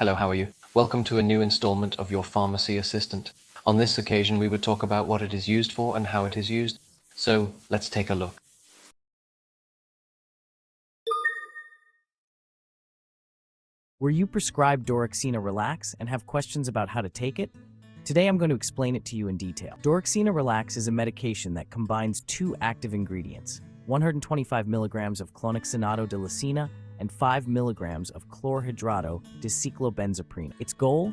Hello, how are you? Welcome to a new installment of your Pharmacy Assistant. On this occasion, we would talk about what it is used for and how it is used. So let's take a look. Were you prescribed Dorixina Relax and have questions about how to take it? Today I'm going to explain it to you in detail. Dorixina Relax is a medication that combines two active ingredients, 125 milligrams of clonixinate de lysine and 5 milligrams of chlorhydrato cyclobenzaprine. Its goal?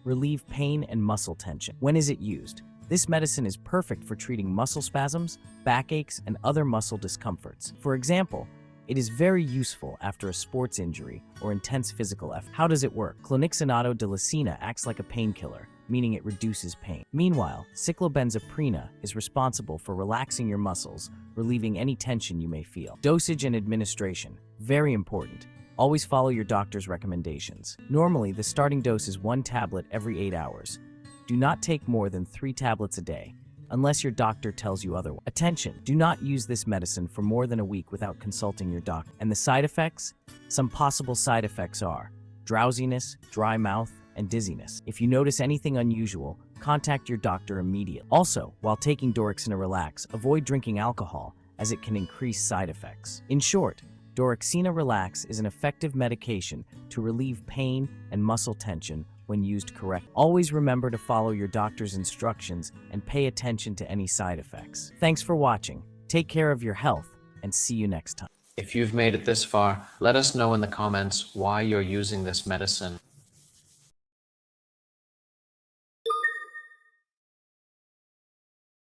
Relieve pain and muscle tension. When is it used? This medicine is perfect for treating muscle spasms, backaches, and other muscle discomforts. For example, it is very useful after a sports injury or intense physical effort. How does it work? Clonixinate de lysine acts like a painkiller, meaning it reduces pain. Meanwhile, cyclobenzaprine is responsible for relaxing your muscles, relieving any tension you may feel. Dosage and administration. Very important. Always follow your doctor's recommendations. Normally, the starting dose is 1 tablet every 8 hours. Do not take more than 3 tablets a day, unless your doctor tells you otherwise. Attention! Do not use this medicine for more than a week without consulting your doctor. And the side effects? Some possible side effects are drowsiness, dry mouth, and dizziness. If you notice anything unusual, contact your doctor immediately. Also, while taking Dorixina Relax, avoid drinking alcohol, as it can increase side effects. In short, Dorixina Relax is an effective medication to relieve pain and muscle tension when used correctly. Always remember to follow your doctor's instructions and pay attention to any side effects. Thanks for watching. Take care of your health and see you next time. If you've made it this far, let us know in the comments why you're using this medicine.